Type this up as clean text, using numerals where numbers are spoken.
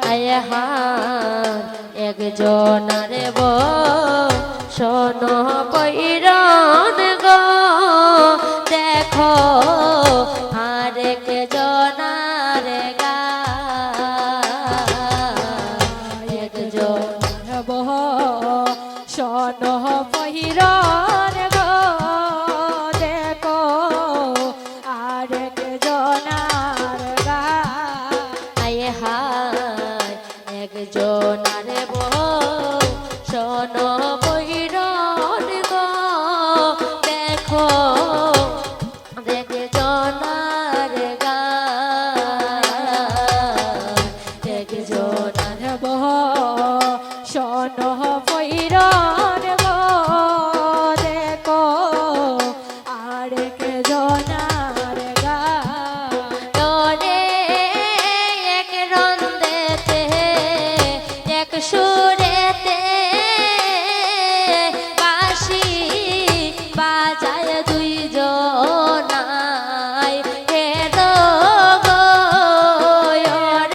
আয় হার একজনার বউ শোনো পৈরান গো দেখো আরেক জনার গায় একজনার বউ শোনো পৈরান গো দেখো আরেক জনার গায় আয় হায় একজনার বউ শোনো পৈরান গো দেখো একজনার গায় একজনার বউ শোনো